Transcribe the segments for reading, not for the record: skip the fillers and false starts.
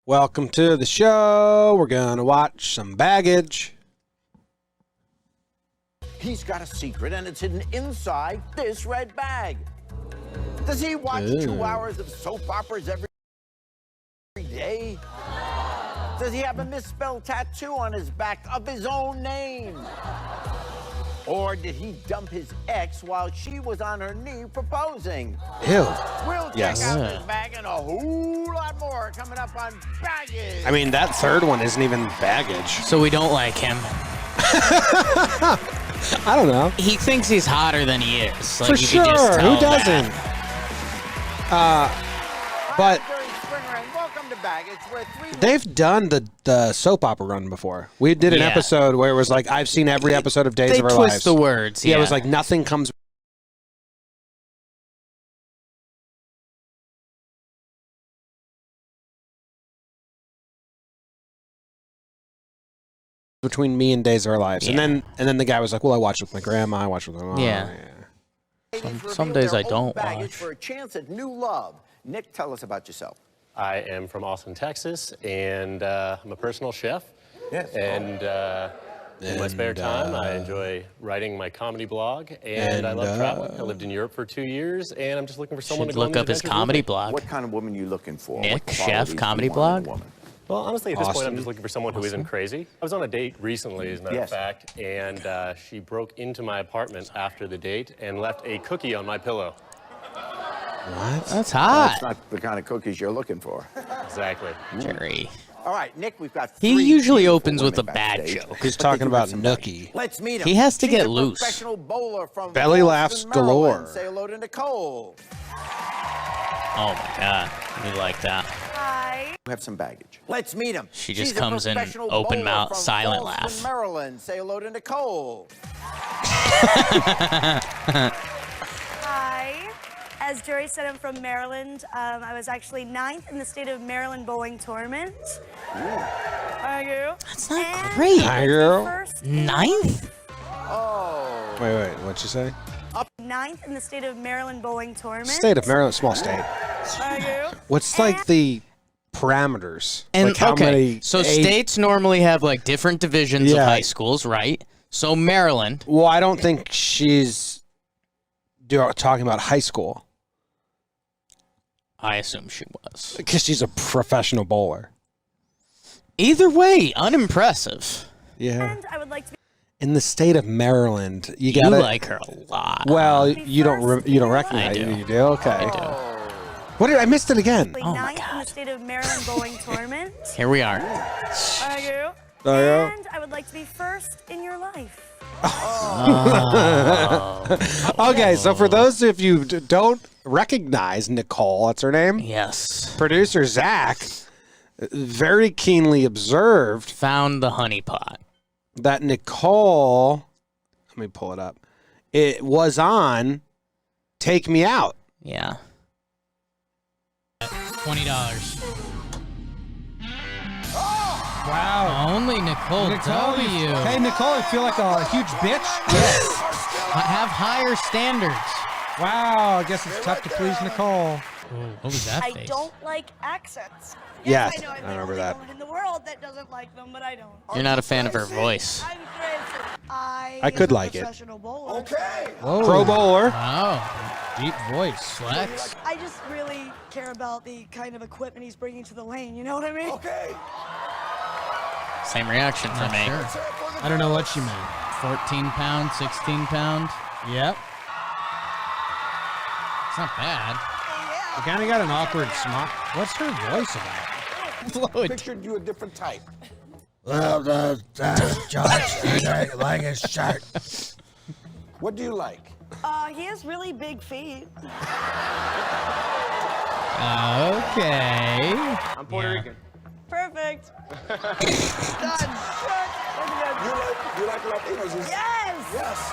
Welcome to the show. We're going to watch some baggage. He's got a secret, and it's hidden inside this red bag. Does he watch 2 hours of soap operas every day? Does he have a misspelled tattoo on his back of his own name? Or did he dump his ex while she was on her knee proposing? Ew. We'll check out this bag and a whole lot more coming up on Baggage. I mean, that third one isn't even baggage. So we don't like him. I don't know. He thinks he's hotter than he is. Like, For you sure. could just tell Who doesn't? But Welcome to Baggage, where they've done the soap opera run before. We did an episode where it was like, I've seen every episode of Days of Our Lives. They twist the words. Yeah, it was like nothing comes between me and Days of Our Lives. And then the guy was like, well, I watched with my grandma, I watched with my mom. Yeah. Some days I don't watch. For a chance at new love. Nick, tell us about yourself. I am from Austin, Texas, and I'm a personal chef. Yes. And in my spare time, I enjoy writing my comedy blog, and I love traveling. I lived in Europe for 2 years, and I'm just looking for someone to go on look up his comedy blog. What kind of woman are you looking for? Nick, chef, comedy blog? Well, honestly, at this point, I'm just looking for someone who isn't crazy. I was on a date recently, as a matter of fact, and she broke into my apartment after the date and left a cookie on my pillow. What? That's hot. That's not the kind of cookies you're looking for. Exactly. Jerry. All right, Nick, we've got He three usually beautiful opens with a women bad backstage. joke. He's talking about Nookie. Let's meet him. He has to She's get a loose. professional bowler from Belly Boston, laughs Maryland. galore. Say hello to Nicole. Oh my God. We like that. Hi. We have some baggage. Let's meet him. She just She's a comes in professional open bowler mouth, from silent Boston, laugh. Maryland. Say hello to Nicole. Hi. As Jerry said, I'm from Maryland. I was actually 9th in the state of Maryland bowling tournament. Thank you. That's not great. Hi, girl. 9th? Oh. Wait, what'd you say? 9th in the state of Maryland bowling tournament. State of Maryland, small state. Thank you. What's like the parameters? And like how many? So states normally have like different divisions of high schools, right? So Maryland. Well, I don't think she's talking about high school. I assume she was. Because she's a professional bowler. Either way, unimpressive. Yeah. And I would like to be In the state of Maryland, you You gotta like her a lot. Well, you don't recognize I do. it. You do? Okay. I do. What did I missed it again? Oh my 9th in God. the state of Maryland bowling tournament. Here we are. Thank you. Oh, yeah? And I would like to be first in your life. Okay, so for those of you who don't recognize Nicole, that's her name? Yes. Producer Zach very keenly observed Found the honeypot. that Nicole, let me pull it up, it was on Take Me Out. Yeah. $20. Wow. Only Nicole W. Hey, Nicole, you feel like a huge bitch? Have higher standards. Wow, I guess it's tough to please Nicole. What was that I face? don't like accents. Yes, I know I'm I the remember only that. one in the world that doesn't like them, but I don't. You're not a fan of her voice. I'm crazy. I could like it. Professional bowler. Okay. Whoa. Pro bowler. Wow. Deep voice. Flex. I just really care about the kind of equipment he's bringing to the lane. You know what I mean? Okay. Same reaction for me. Sure. I don't know what she meant. 14 pound, 16 pound. Yep. It's not bad. You kind of got an awkward smile. What's her voice about? Fluid. Pictured you a different type. Well, George, like his shirt. What do you like? He has really big feet. Okay. I'm Puerto Rican. Perfect. Done. You like Latinos? Yes. Yes.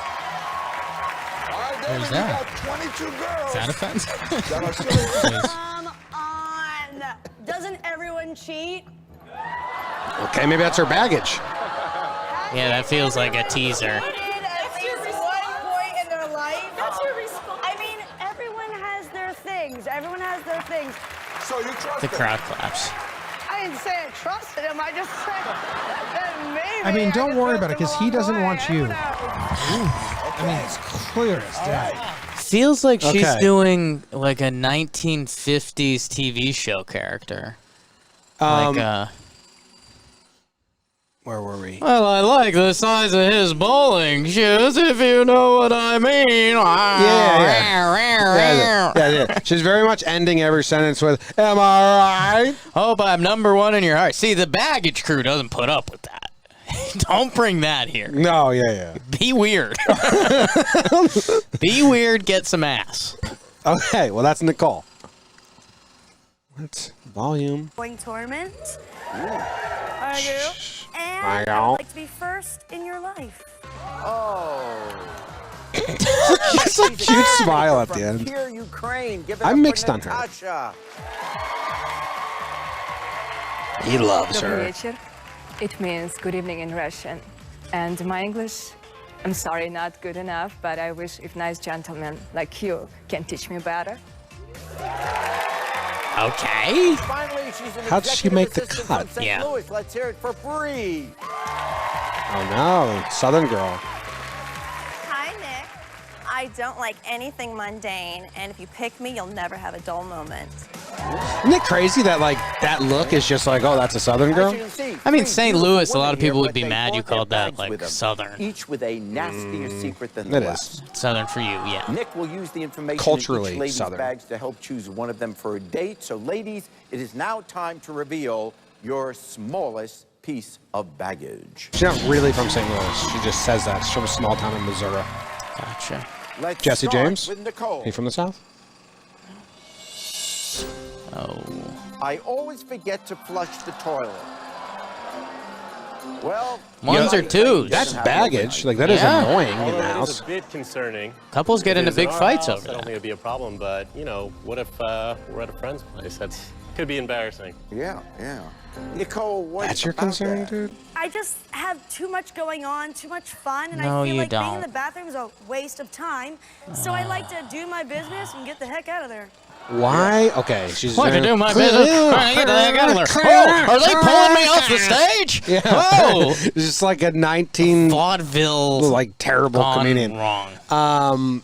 All right, David, Who's you that? got 22 girls. Is that offensive? that are serious. Come on. Doesn't everyone cheat? Okay, maybe that's her baggage. Yeah, that feels like a teaser. At least one point in their life. That's your response. I mean, everyone has their things. Everyone has their things. So you trust The them? crowd claps. I didn't say I trusted him. I just said that maybe. I mean, don't worry about it, because he doesn't walk want you. I mean, it's clear as day. Feels like she's Okay. doing like a 1950s TV show character. Where were we? Well, I like the size of his bowling shoes, if you know what I mean. Yeah. She's very much ending every sentence with, am I right? Hope I'm number one in your heart. See, the baggage crew doesn't put up with that. Don't bring that here. No, yeah. Be weird. Be weird, get some ass. Okay, well, that's Nicole. What's volume? Going tournament. I do. And I I don't. would like to be first in your life. Oh. It's a cute smile at the From end. Here, Ukraine. Give it I'm up for mixed on her. Natasha. He loves Добрый her. вечер. It means good evening in Russian. And my English, I'm sorry, not good enough, but I wish if nice gentlemen like you can teach me better. Okay. Finally, she's an How'd she executive make the assistant cut? from St. Yeah. Louis. Let's hear it for Bree. Oh, no. Southern girl. Hi, Nick. I don't like anything mundane, and if you pick me, you'll never have a dull moment. Isn't it crazy that, like, that look is just like, oh, that's a Southern girl? As you can see, I mean, three St. beautiful Louis, a lot of women people here, would be but they mad you brought their called that, bags like, with them, Southern. Each with a nastier secret than the It last. is. Southern for you, yeah. Nick will use the information Culturally in each lady's Southern. bags to help choose one of them for a date. So, ladies, it is now time to reveal your smallest piece of baggage. She's not really from St. Louis. She just says that. She's from a small town in Missouri. Gotcha. Let's Jesse start James? with Nicole. Are you from the South? Oh. I always forget to flush the toilet. Well, Ones or twos? That's baggage. Like, that is Yeah. annoying in Although the it is house. a bit concerning. Couples get If it into was in big our fights house, over I don't that. think it'd be a problem, but, you know, what if we're at a friend's place? That could be embarrassing. yeah. Nicole, what That's your about concern, that? dude? I just have too much going on, too much fun, and No, I feel you like being in don't. the bathroom is a waste of time. So I like to do my business and get the heck out of there. Why? Okay, she's Like to very- do my business. I get the heck out of there. Oh, are they pulling me off the stage? Yeah. Oh. It's just like a 19, Vaudeville. like, terrible gone comedian. wrong.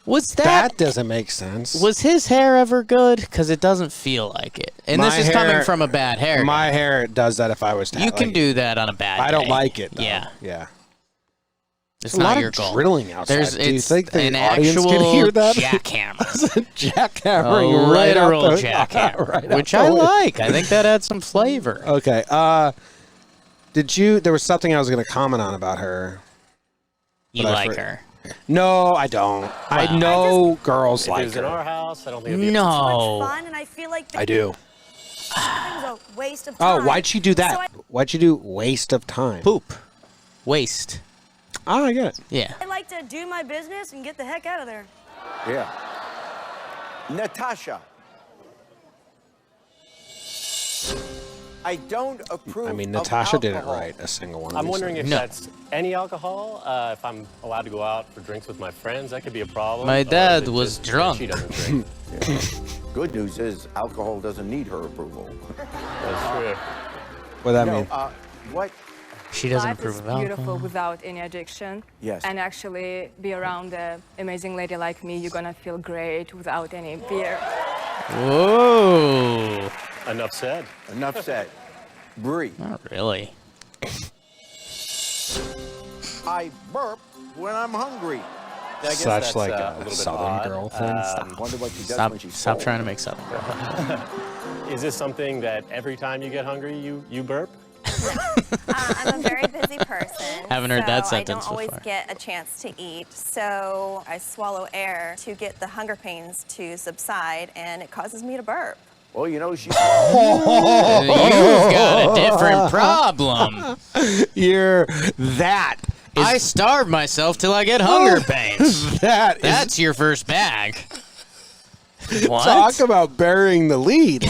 Was That doesn't make sense. Was his hair ever good? Because it doesn't feel like it. And My this is hair- coming from a bad hair. My guy. hair does that if I was to You like, can do that on a bad I don't day. like it, though. Yeah. Yeah. It's There's a not lot your of goal. drilling outside. There's Do you it's think the an audience actual can hear that? jackhammer. Jackhammering A right out literal the jackhammer, right out which the I way. like. I think that adds some flavor. Okay. There was something I was going to comment on about her. You but I like for- her. No, I don't. I know girls If it like was in her. our house, I don't think it'd be No. Too much fun, and I feel like I do. it was a waste of Oh, time. why'd she do So that? Why'd she do waste of time? Poop. Waste. Oh, I get it. Yeah. I like to do my business and get the heck out of there. Yeah. Natasha. I don't approve I mean, of Natasha didn't alcohol. write a single one of I'm these wondering if things. No. that's any alcohol. If I'm allowed to go out for drinks with my friends, that could be a problem. My Or is dad it was just that drunk. She doesn't drink. Good news is alcohol doesn't need her approval. That's true. What does that No, mean? what? She doesn't Life approve is of alcohol. beautiful without any addiction. Yes. And actually be around an amazing lady like me, you're gonna feel great without any beer. Whoa. Enough said. Enough said. Bree. Not really. I burp when I'm hungry. I guess Such that's, like a a little bit Southern odd. girl thing. Wonder what she does Stop, when she's stop full. trying to make something. Is this something that every time you get hungry, you burp? I'm a very busy person. Haven't heard that so sentence I don't always before. get a chance to eat, so I swallow air to get the hunger pains to subside, and it causes me to burp. Well, you know, she's You've got a different problem. You're that. I starve myself till I get hunger pains. That is. That's your first bag. What? Talk about burying the lead.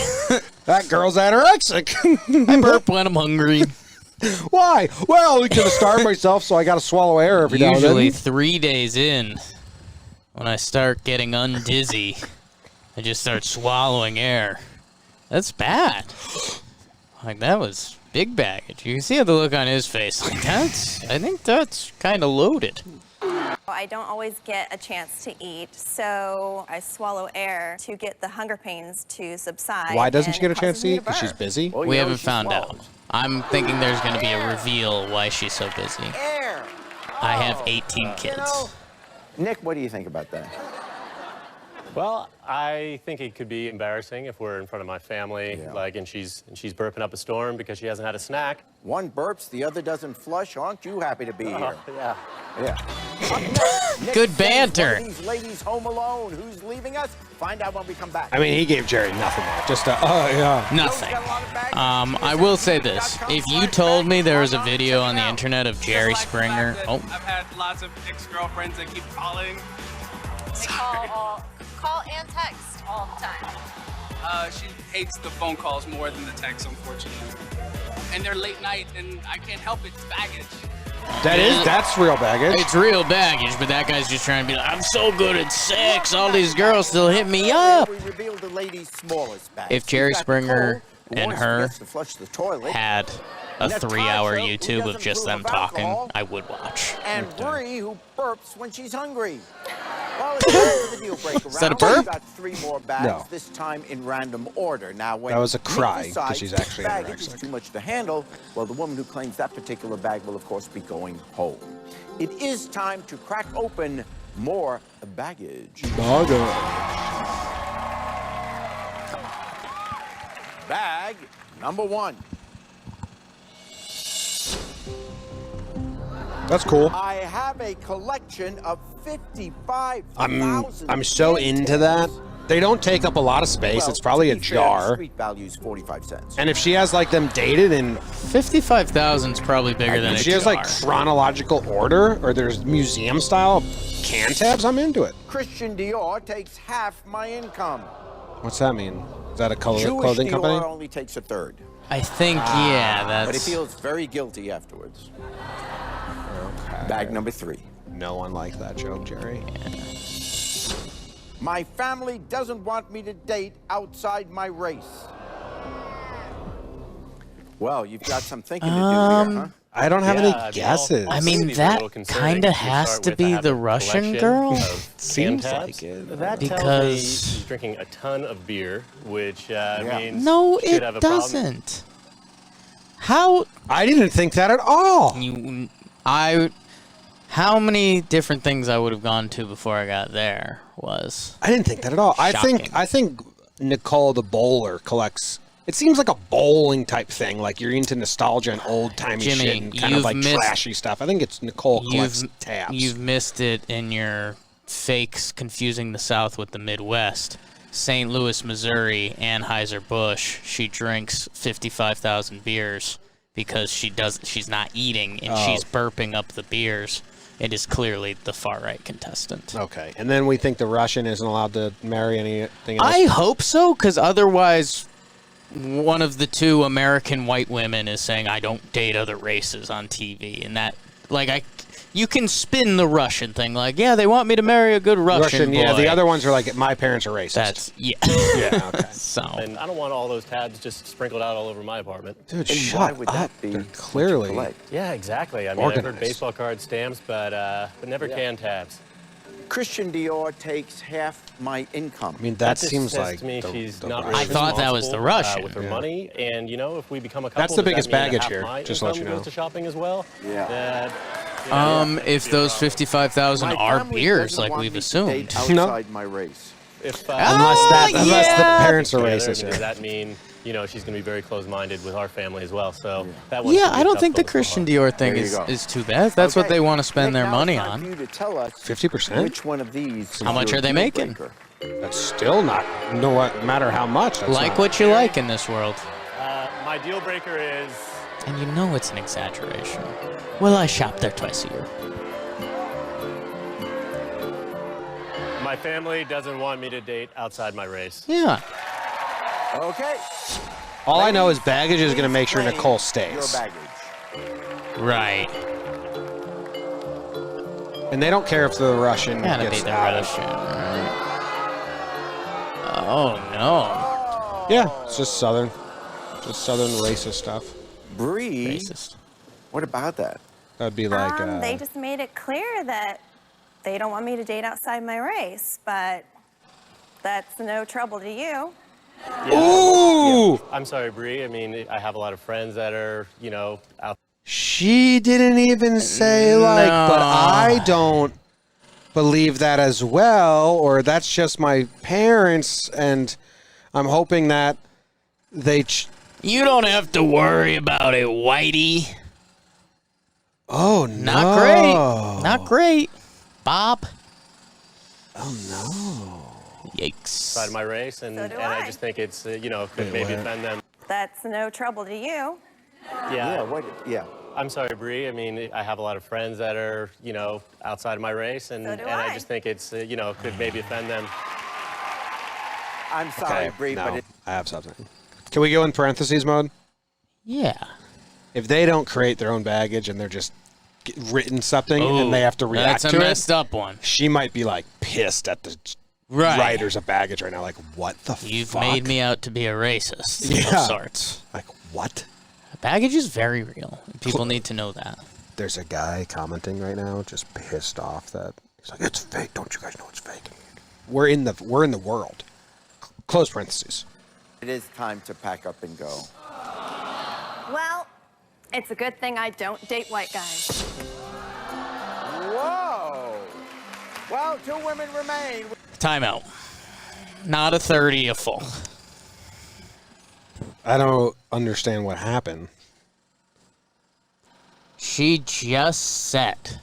That girl's anorexic. I burp when I'm hungry. Why? Well, I'm gonna starve myself, so I gotta swallow air every now and Usually then. 3 days in, when I start getting undizzy, I just start swallowing air. That's bad. Like, that was big baggage. You can see the look on his face. Like, I think that's kind of loaded. I don't always get a chance to eat, so I swallow air to get the hunger pains to subside. Why doesn't she and get a it chance to causes me eat? Because she's burp. busy? Well, We you know, haven't she found swallows. out. I'm thinking there's going to be a reveal why she's so busy. Air. I have 18 kids. You know, Nick, what do you think about that? Well, I think it could be embarrassing if we're in front of my family, like, and she's burping up a storm because she hasn't had a snack. One burps, the other doesn't flush. Aren't you happy to be here? Yeah. Yeah. Nick Good sends banter. one of these ladies home alone. Who's leaving us? Find out when we come back. I mean, he gave Jerry nothing there. Just a, oh, yeah. Nothing. I will say this. If you told me there was a video on the internet of Jerry Springer... Oh, I've had lots of ex-girlfriends that keep calling. They call and text all the time. She hates the phone calls more than the texts, unfortunately. And they're late night, and I can't help it. It's baggage. That's real baggage. it's real baggage, but that guy's just trying to be like, I'm so good at sex. All these girls still hit me up. We revealed the lady's smallest bag. If Jerry She's got Springer the cold, and once her forgets to flush the toilet, had a Natasha, 3-hour who YouTube of doesn't just them approve of talking, alcohol, I would watch. and Bree, who burps when she's hungry. Well, it's time for the deal breaker Is that a round. burp? We've got 3 more bags, No. this time in random order. Now, when That was a Nick cry, 'cause decides she's actually this baggage anorexic. is too much to handle, well, the woman who claims that particular bag will, of course, be going home. It is time to crack open more baggage. Bag number 1. That's cool. I have a collection of 55,000. I'm so into that. They don't take up a lot of space. Well, it's probably to a be fair, jar. Street value's 45 cents. And if she has like them dated and 55,000 is probably bigger than if a she has jar. like chronological order or there's museum style can tabs, I'm into it. Christian Dior takes half my income. What's that mean? Is that a Jewish clothing Dior company? only takes a third, I think, yeah, but he that's... feels very guilty afterwards. Bag number 3. No one liked that joke, Jerry. My family doesn't want me to date outside my race. Well, you've got some thinking to do here, huh? I don't have Yeah, any I'll guesses. I mean, see these a that little concerning. kinda We has start to with, be I have the a Russian collection girl. of Seems can like tabs. it. That tells me Because- she's drinking a ton of beer, which means No, should it have a problem. doesn't. How... I didn't think that at all. How many different things I would have gone to before I got there was... I didn't think that at all. Shocking. I think Nicole the bowler collects. It seems like a bowling type thing. Like you're into nostalgia and old timey Jimmy, shit and kind of you've like missed- trashy stuff. I think it's Nicole collects tabs. You've missed it in your fakes confusing the South with the Midwest. St. Louis, Missouri, Anheuser-Busch, she drinks 55,000 beers because she's not eating and she's burping up the beers. It is clearly the far-right contestant. Okay, and then we think the Russian isn't allowed to marry anything else. I hope so, because otherwise one of the 2 American white women is saying, I don't date other races on TV. And that, like, you can spin the Russian thing. Like, yeah, they want me to marry a good Russian boy. Yeah, the other ones are like, my parents are racist. That's, yeah. yeah, okay. So. And I don't want all those tabs just sprinkled out all over my apartment. Dude, And shut why would up. that be? They're what you clearly. collect? Yeah, exactly. I mean, I've Organized. heard baseball card stamps, but never can tabs. Christian Dior takes half my income. I mean, that just seems says like to me the, she's the not Russian. I thought that was the Russian. with her Yeah. money, and you know, if we become a couple, That's the does that biggest mean that baggage half here, my just to let income you know. goes to shopping as well. Yeah. If those 55,000 My are family beers, doesn't like want we've me to assumed. date No. outside my race. If, Unless the yeah. parents are together, racist. does Yeah. that mean she's going to be very close-minded with our family as well? So that one's Yeah, gonna be I don't tough think the pill to Christian swallow. Dior thing There you is, go. is too bad. That's what Okay, they want to spend Nick, their now money it's time for on. you to tell us 50%? which one of these How is much your are they deal making? breaker. That's still not no matter how much. That's Like not- what you like in this world. My deal breaker is And you know it's an exaggeration. Well, I shop there twice a year. my family doesn't want me to date outside my race. Yeah. Okay. All I know is baggage is Please going to make sure claim Nicole Your stays. baggage. Right. And they don't care if the Russian Gotta be gets the out. Russian. Right. Oh, no. Yeah, it's just Southern. Just Southern racist stuff. Bree, Racist. what about that? That'd be like. They just made it clear that they don't want me to date outside my race, but that's no trouble to you. Ooh! I'm sorry, Bree. I mean, I have a lot of friends that are, you know, out. She didn't even say like, but I don't believe that as well, or that's just my parents, and I'm hoping that they. You don't have to worry about it, Whitey. Oh no! Not great. Not great, Bob. Oh no! Yikes! Outside my race, and So do I I. just think it's, you know, could maybe offend them. That's no trouble to you. Yeah. I'm sorry, Bree. I mean, I have a lot of friends that are, you know, outside of my race, and So do I I. just think it's, you know, could maybe offend them. I'm sorry, Okay, Bree, no, but I have something. Can we go in parentheses mode? Yeah. If they don't create their own baggage and they're just written something and they have to react That's to a it, messed up one. she might be like pissed at the Right. writers of baggage right now. Like, what the You've fuck? made me out to be a racist Yeah. of sorts. Like, what? Baggage is very real. People need to know that. There's a guy commenting right now, just pissed off that he's like, "It's fake. Don't you guys know it's fake?" We're in the world. Close parentheses. it is time to pack up and go. Well, it's a good thing I don't date white guys. Whoa! Well, 2 women remain. Timeout. Not a 30, a full. I don't understand what happened. She just said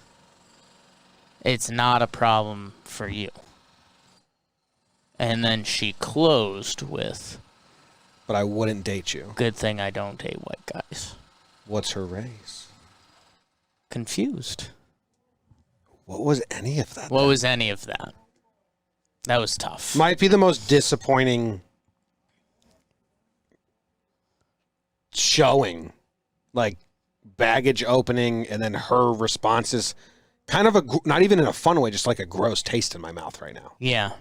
it's not a problem for you. And then she closed with, But I wouldn't date you. good thing I don't date white guys. What's her race? Confused. What was any of that? What was any of that? That was tough. Might be the most disappointing showing. Like, baggage opening, and then her response is kind of not even in a fun way, just like a gross taste in my mouth right now. Yeah.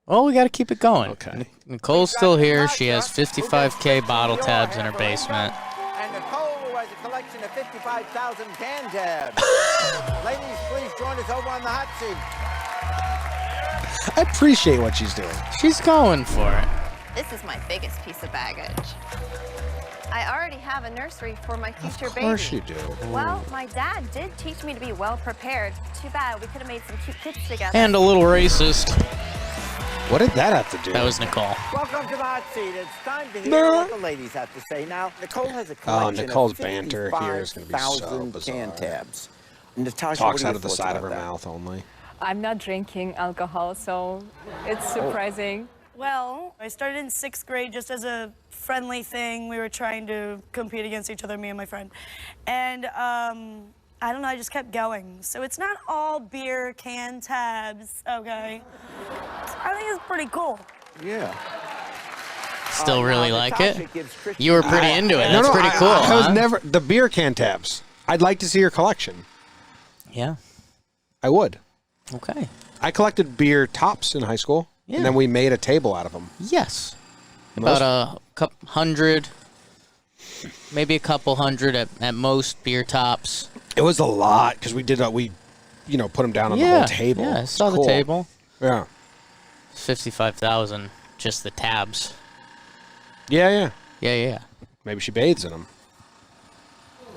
Well, we got to keep it going. Okay. Nicole's still here. She has 55K bottle tabs in her basement. And Nicole, who has a collection of 55,000 can tabs. Ladies, please join us over on the hot seat. I appreciate what she's doing. She's going for it. This is my biggest piece of baggage. I already have a nursery for my future baby. Of course you do. Well, my dad did teach me to be well prepared. Too bad we could have made some cute kids together. And a little racist. What did that have to do? That was Nicole. Welcome to the hot seat. It's time to hear what the ladies have to say. Now, Nicole has a collection Nicole's of banter here is gonna be so 55,000 bizarre. can tabs. Natasha, Talks what are out your of the thoughts side of about her that? mouth only. I'm not drinking alcohol, so it's surprising. Well, I started in 6th grade just as a friendly thing. We were trying to compete against each other, me and my friend. And I don't know, I just kept going. So it's not all beer can tabs, okay? I think it's pretty cool. Yeah. Still really now like Natasha it? gives Christian- You were pretty into it. That's pretty cool, I was huh? never the beer can tabs. I'd like to see your collection. Yeah. I would. Okay. I collected beer tops in high school, Yeah. and then we made a table out of them. Yes. Most- About a couple hundred, maybe a couple hundred at most beer tops. It was a lot because we did we put them down on the whole table. Yeah, I It's saw cool. the table. Yeah. 55,000, just the tabs. Yeah. Yeah. Maybe she bathes in them.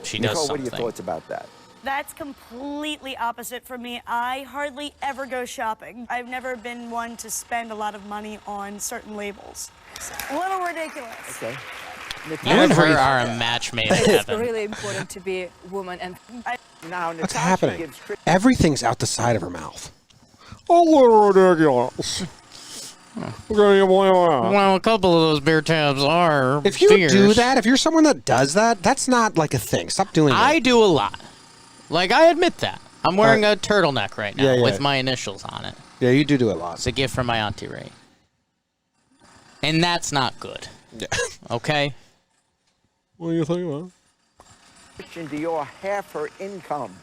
She does Nicole, what are something. your thoughts about that? That's completely opposite from me. I hardly ever go shopping. I've never been one to spend a lot of money on certain labels. It's a little ridiculous. Okay. You and her are a match made in It's heaven. really important to be a woman and Now, What's Natasha happening? gives Christian- Everything's out the side of her mouth. A little ridiculous. Well, a couple of those beer tabs are If you beers. do that, if you're someone that does that, that's not like a thing. Stop doing that. I do a lot. Like, I admit that. I'm wearing a turtleneck right now Yeah. with my initials on it. Yeah, you do a lot. It's a gift from my Auntie Ray. And that's not good. Yeah. Okay? What do you think about? Christian Dior half her income.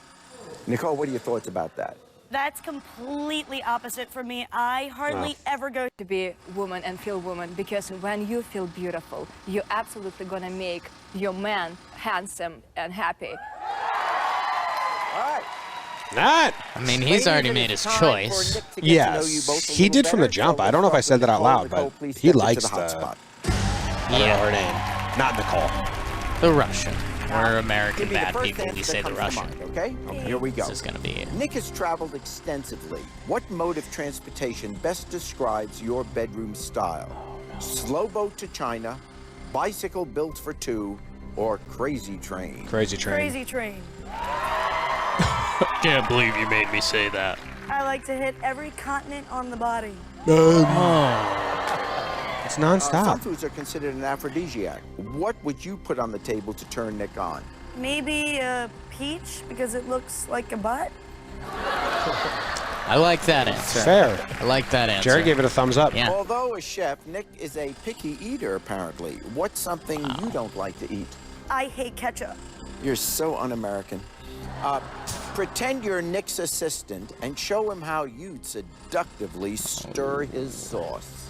Nicole, what are your thoughts about that? That's completely opposite for me. I hardly ever go To be woman and feel woman, because when you feel beautiful, you're absolutely gonna make your man handsome and happy. That. I mean, he's already made his choice. Yes, he did from the jump. I don't know if I said that out loud, but he likes the. I don't know her name. Not Nicole. The Russian. We're American bad people. We say the Russian. Okay, here we go. This is going to be it. Nick has traveled extensively. What mode of transportation best describes your bedroom style? Slow boat to China, bicycle built for two, or crazy train? Crazy train. crazy train. Can't believe you made me say that. I like to hit every continent on the body. It's Some nonstop. foods are considered an aphrodisiac. What would you put on the table to turn Nick on? Maybe a peach because it looks like a butt. I like that answer. Fair. I like that answer. Jerry gave it a thumbs up. Yeah. Although a chef, Nick is a picky eater, apparently. What's something you don't like to eat? I hate ketchup. You're so un-American. Pretend you're Nick's assistant and show him how you'd seductively stir his sauce.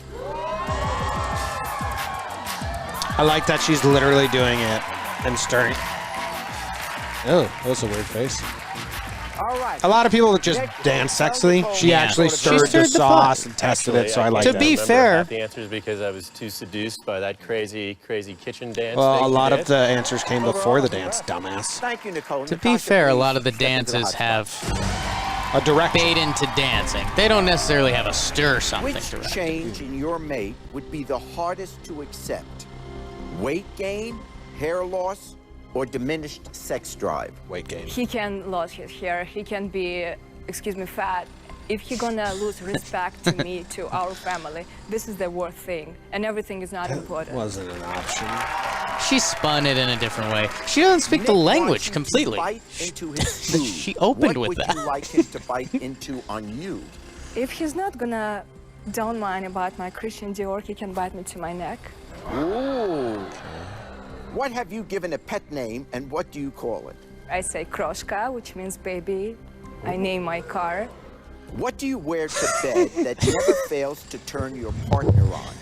I like that she's literally doing it and stirring. Oh, that was a weird face. All right. A lot of people that just dance sexily. She actually stirred the stirred the sauce and tested it, so I like To that. be fair- The answer is because I was too seduced by that crazy kitchen dance. Well, thing a you lot did. of the answers came before the dance, dumbass. Thank you, Nicole. To be fair, a lot of the dances have A direct. fade into dancing. They don't necessarily have a stir something Which direct. change in your mate would be the hardest to accept? Weight gain, hair loss, or diminished sex drive? Weight gain. He can lose his hair, he can be, fat. If he gonna lose respect to me, to our family, this is the worst thing, and everything is not important. Wasn't an option. She spun it in a different way. She doesn't speak the Nick language wants you to completely. bite into his food. She opened with What that. would you like him to bite into on you? If he's not gonna don't mind about my Christian Dior, he can bite me to my neck. Ooh. What have you given a pet name, and what do you call it? I say Kroshka, which means baby. I name my car. What do you wear to bed that never fails to turn your partner on?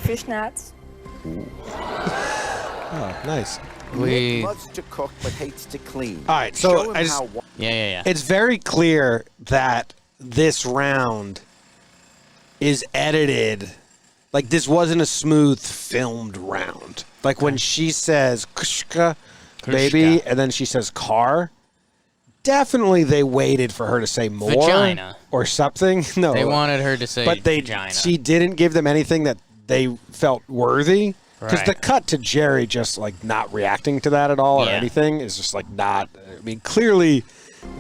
Fishnets. Oh, nice. Nick loves to cook but hates to clean. All right, so Show him I just- how Yeah. It's very clear that this round is edited. Like, this wasn't a smooth filmed round. Like, when she says, Kushka, baby, and then she says car, definitely they waited for her to say more. Vagina. Or something. No. They wanted her to say but vagina. She didn't give them anything that they felt worthy. Because Right. the cut to Jerry just, like, not reacting to that at all or Yeah. anything is just, like, not. I mean, clearly,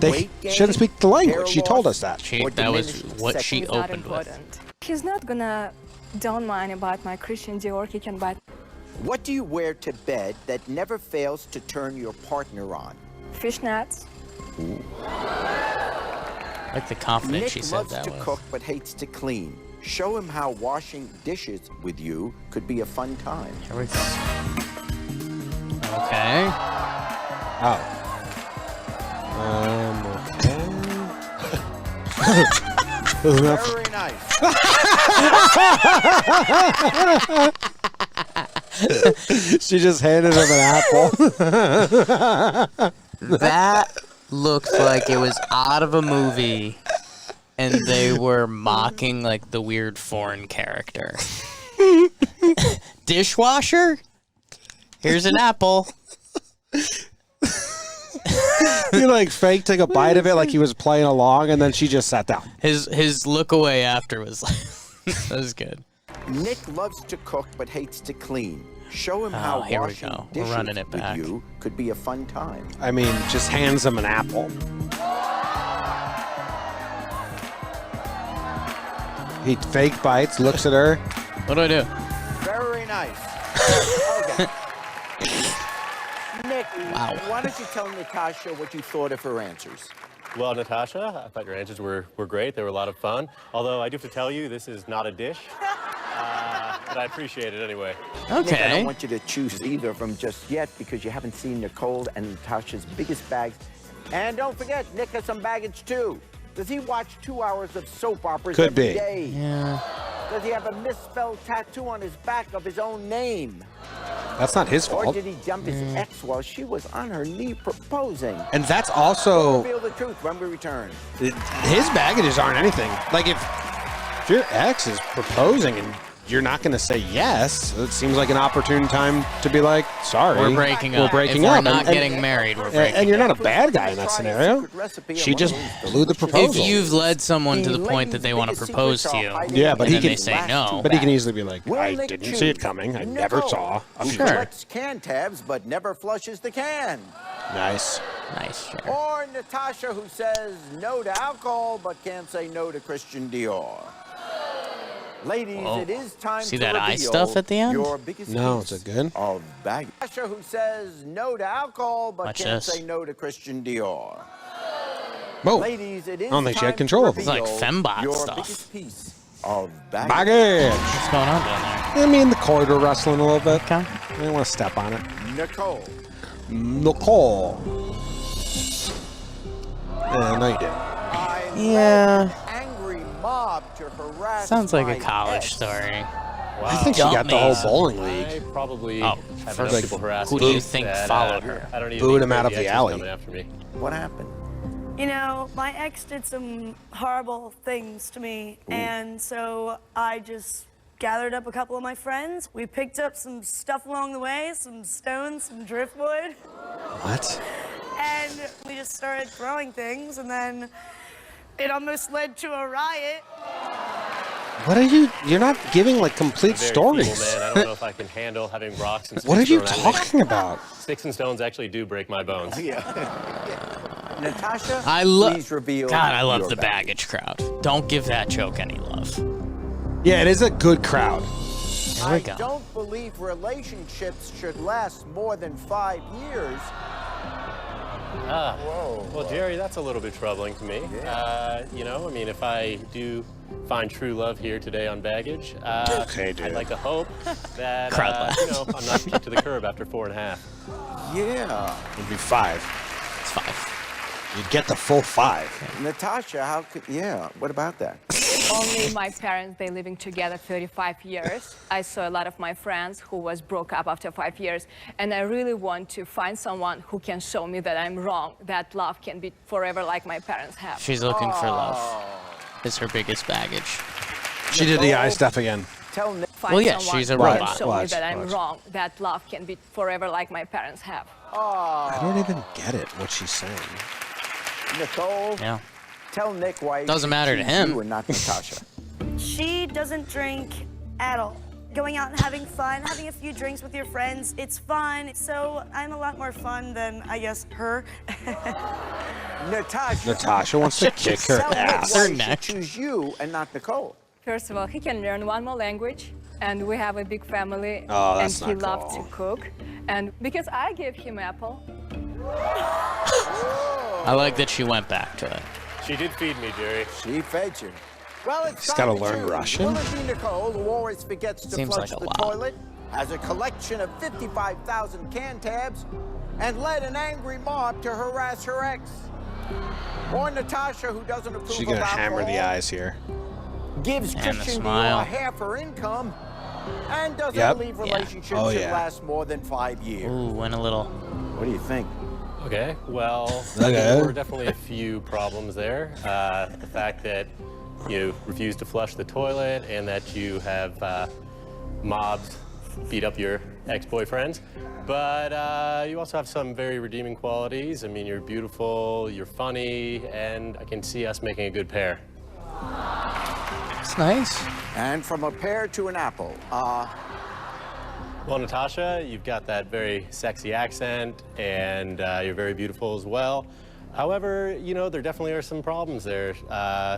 they Weight gain, shouldn't speak the language. hair She told loss, us that. That was diminished what sex she He's not opened with. important. He's not gonna don't mind about my Christian Dior, he can bite What do you wear to bed that never fails to turn your partner on? fishnets. I like the confidence Nick she said loves that to with. cook but hates to clean. Show him how washing dishes with you could be a fun time. Here we go. Okay. Oh. Okay. Very nice. She just handed him an apple. That looked like it was out of a movie, and they were mocking like the weird foreign character. Dishwasher? Here's an apple. He like fake took a bite of it like he was playing along, and then she just sat down. His look away after was like, that was good. Nick loves to cook but hates to clean. Show him how here we washing go. We're dishes running it with back. you could be a fun time. I mean, just hands him an apple. He fake bites, looks at her. What do I do? Very nice. Okay. Nick, Wow. why don't you tell Natasha what you thought of her answers? Well, Natasha, I thought your answers were great. They were a lot of fun. Although I do have to tell you, this is not a dish. But I appreciate it anyway. Nick, I Okay. don't want you to choose either of them just yet because you haven't seen Nicole and Natasha's biggest bags. And don't forget, Nick has some baggage too. Does he watch 2 hours of soap operas Could every be. day? Yeah. Does he have a misspelled tattoo on his back of his own name? That's not his Or fault. did he dump his ex while she was on her knee proposing? And that's also Reveal the truth when we return. his baggages aren't anything. Like if your ex is proposing and you're not going to say yes, it seems like an opportune time to be like, sorry, We're breaking up. We're breaking if up. We're not And- getting married. We're breaking and you're up. not a bad guy in that scenario. She just blew the proposal. If you've led someone to the point that they want to propose to you, Yeah, but and he then can they say no. But he can easily be like, Will I Nick didn't choose see it coming. I never Nicole, saw. who Sure. collects can tabs but never flushes the can? Nice. Nice, Jared. Or Natasha, who says no to alcohol but can't say no to Christian Dior. Ladies, Whoa. it is time See to that eye reveal stuff at the end? Your biggest No, piece is it good? of baggage. Natasha, who says no to alcohol but Watch can't this. say no to Christian Dior. Whoa. Ladies, it is I don't think she had time control to of it. It's like reveal fembot your stuff. biggest piece of baggage. Baggage. What's going on down there? I mean, the corridor rustling a little bit. Okay. I didn't want to step on it. Nicole. Nicole. No, you didn't. I Yeah. led an angry mob to harass Sounds like my a college ex. story. I think she got the whole bowling league. I probably Oh, have for enough like, people harassing who do you me think that, followed her? I don't even Booed need him out of crazy the exes alley. coming after me. What happened? You know, my ex did some horrible things to me, and so I just gathered up a couple of my friends. We picked up some stuff along the way, some stones, some driftwood, What? and we just started throwing things, and then it almost led to a riot. What are you? You're not giving like complete Very stories. feeble, man. I don't know if I can handle having rocks and sticks What are you thrown at me. talking about? Sticks and stones actually do break my bones. Natasha, I love. please reveal God, I love your the baggage crowd. Don't give that joke any love. Yeah, it is a good crowd. There we I go. don't believe relationships should last more than 5 years. Ah, well, Jerry, that's a little bit troubling to me. You know, I mean, if I do find true love here today on baggage, Okay, dude. I'd like to hope that, Crowd laugh. you know, I'm not kicked to the curb after 4.5. Yeah. It'd be 5. It's 5. You'd get the full 5. Natasha, how could, yeah, what about that? Only my parents, they living together 35 years. I saw a lot of my friends who was broke up after 5 years, and I really want to find someone who can show me that I'm wrong, that love can be forever like my parents have. She's looking for love. Is her biggest baggage. She did the eye stuff again. Tell Nick. Find Well, yeah, someone she's a who can robot. show Watch, me that I'm watch. wrong, that love can be forever like my parents have. I don't even get it, what she's saying. Nicole, Yeah. tell Nick why he Doesn't should matter to choose him. you and not Natasha. She doesn't drink at all. Going out and having fun, having a few drinks with your friends, it's fun. So I'm a lot more fun than, I guess, her. Natasha wants to kick her Tell Nick ass. why Her he should neck. choose you and not Nicole. First of all, he can learn one more language, and we have a big family, Oh, and that's he not loves cool. to cook. And because I gave him apple, I like that she went back to it. She did feed me, Jerry. She fed you. Well, it's He's time gotta to learn choose. Russian? Will it be Nicole, who always forgets to Seems flush like a the lot. toilet, has a collection of 55,000 can tabs, and led an angry mob to harass her ex? Or Natasha, who doesn't approve She's of gonna alcohol, hammer the eyes here. gives And the Christian smile. Dior half her income, and doesn't Yep. believe Yeah. relationships Oh, should yeah. last more than 5 years. Ooh, went a little. What do you think? Okay, well, Okay. there were definitely a few problems there. The fact that you refused to flush the toilet and that you have mobs beat up your ex-boyfriends. But you also have some very redeeming qualities. I mean, you're beautiful, you're funny, and I can see us making a good pair. It's nice. And from a pear to an apple. Well, Natasha, you've got that very sexy accent, and you're very beautiful as well. However, you know, there definitely are some problems there,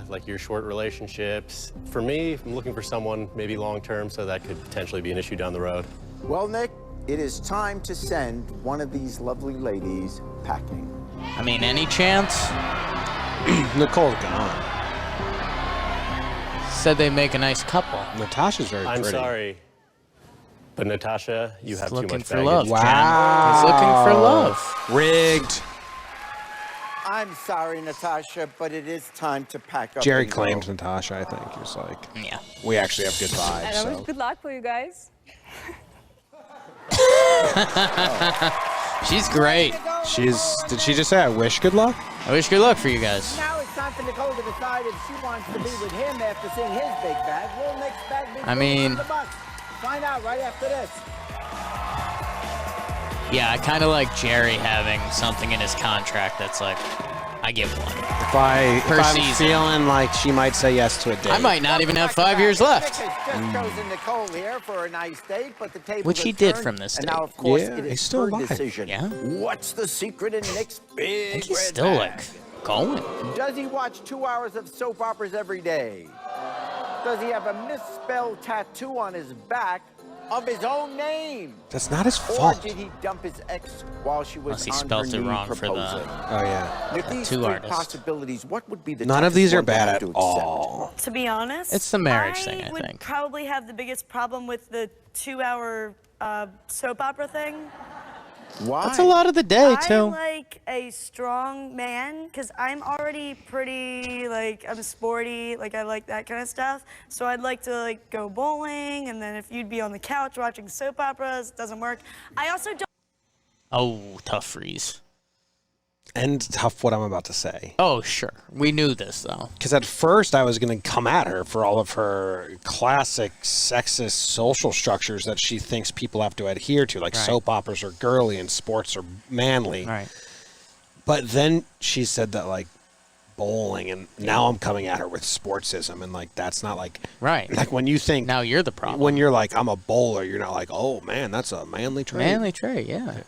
like your short relationships. For me, I'm looking for someone maybe long-term, so that could potentially be an issue down the road. Well, Nick, it is time to send one of these lovely ladies packing. I mean, any chance? Nicole's gone. Said they make a nice couple. Natasha's very I'm pretty. sorry, but Natasha, you have too Looking much for baggage. love. Wow. Jen. He's looking for love. Rigged. I'm sorry, Natasha, but it is time to pack up. Jerry and go. claimed Natasha, I think. He was like, Yeah. we actually have good And vibes. I wish So. good luck for you guys. She's great. Did she just say, I wish good luck? I wish good luck for you guys. Now it's time for Nicole to decide if she wants to be with him after seeing his big bag. Will Nick's bag be I mean- on the bus? Find out right after this. Yeah, I kind of like Jerry having something in his contract that's like, I give one. If Per I'm season. feeling like she might say yes to a date. I might not even have 5 years left. Nick has just chosen Nicole here for a nice date, but the table Which he has did turned, from this and date. now, of course, Yeah, it he's is still her alive. decision. Yeah. What's the secret in Nick's big I think he's red still bag? like going. Does he watch 2 hours of soap operas every day? Does he have a misspelled tattoo on his back of his own name? That's not his Or fault. did he dump his ex while she was Unless he on spelt her it knee wrong for the- proposing? Oh, yeah. With these tattoo three artist. possibilities, what would be the None of toughest these are one to bad have at to accept? all. To be honest, It's the marriage thing, I would think. probably have the biggest problem with the 2-hour soap opera thing. Why? That's a lot of the day, I too. like a strong man because I'm already pretty, like, I'm sporty, like, I like that kind of stuff. So I'd like to, like, go bowling, and then if you'd be on the couch watching soap operas, it doesn't work. I also don't. Oh, tough freeze. And tough what I'm about to say. Oh, sure. We knew this, though. Because at first I was going to come at her for all of her classic sexist social structures that she thinks people have to adhere to, like Right. soap operas are girly and sports are manly. Right. But then she said that, like, bowling, and now I'm coming at her with sportsism, and, like, that's not, like... Right. Like, when you think... Now you're the problem. When you're like, I'm a bowler, you're not like, oh, man, that's a manly trait. Manly trait, yeah.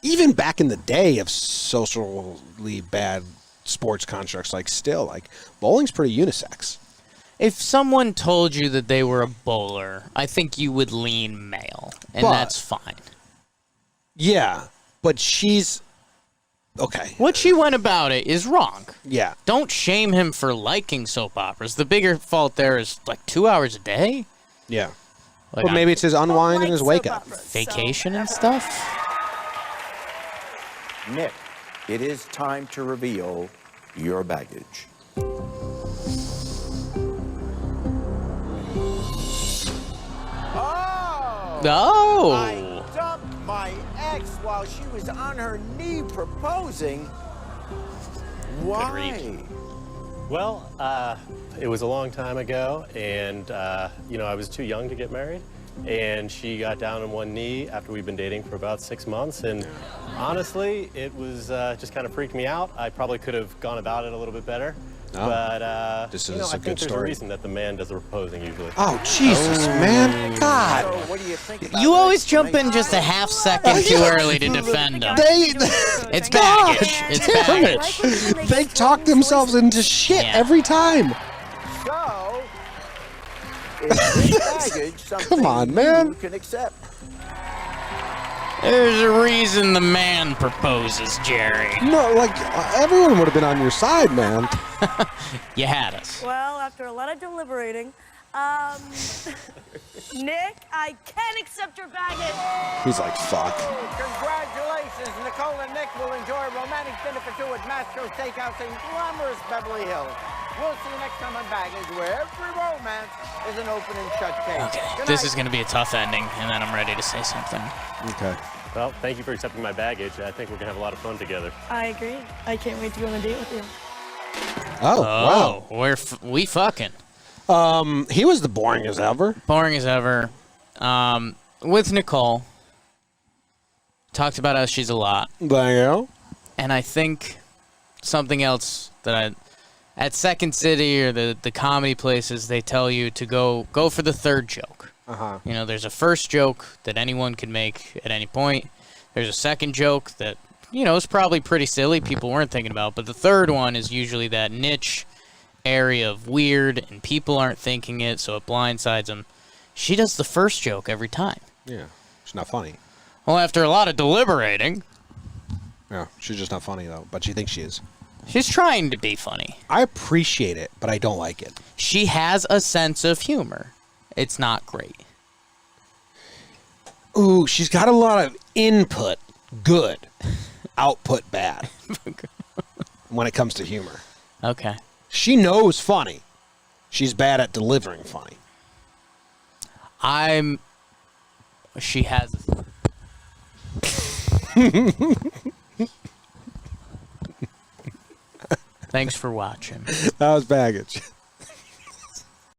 Even back in the day of socially bad sports constructs, like, still, like, bowling's pretty unisex. If someone told you that they were a bowler, I think you would lean male, and But- that's fine. Yeah, but she's... Okay. What she went about it is wrong. Yeah. Don't shame him for liking soap operas. The bigger fault there is like 2 hours a day. Yeah. Like Well, maybe it's his unwind and his wake up. vacation and stuff. Nick, it is time to reveal your baggage. Oh! Oh. I dumped my ex while she was on her knee proposing. Why? Well, it was a long time ago, and I was too young to get married. And she got down on one knee after we'd been dating for about 6 months. And honestly, it was just kind of freaked me out. I probably could have gone about it a little bit better. Oh. But This I is a think good there's a story. reason that the man does the proposing usually. Oh, Jesus, man. God. So what do you think about You that always jump in explanation? just a half second too early to defend him. It's God baggage. It's damn it. baggage. They talk themselves into shit Yeah. every time. So, is this baggage something Come on, man. you can accept? There's a reason the man proposes, Jerry. No, like, everyone would have been on your side, man. You had us. Well, after a lot of deliberating, Nick, I can accept your baggage. He's like, fuck. Congratulations, Nicole and Nick will enjoy a romantic dinner for two at Mastro Steakhouse in glamorous Beverly Hills. We'll see you next time on Baggage, where every romance is an open and shut case. Okay, Good this night. is going to be a tough ending, and then I'm ready to say something. Okay. Well, thank you for accepting my baggage. I think we're going to have a lot of fun together. I agree. I can't wait to go on a date with you. Oh, wow. We fucking. He was the boring as ever. Boring as ever. With Nicole. Talked about how she's a lot. There. And I think something else that at Second City or the comedy places, they tell you to go for the third joke. Uh-huh. You know, there's a first joke that anyone can make at any point. There's a second joke that, is probably pretty silly. People weren't thinking about. But the third one is usually that niche area of weird, and people aren't thinking it, so it blindsides them. She does the first joke every time. Yeah. She's not funny. Well, after a lot of deliberating, Yeah. She's just not funny, though. But she thinks she is. she's trying to be funny. I appreciate it, but I don't like it. She has a sense of humor. It's not great. Ooh, she's got a lot of input. Good. Output bad. when it comes to humor. Okay. She knows funny. She's bad at delivering funny. She has. Thanks for watching. That was baggage.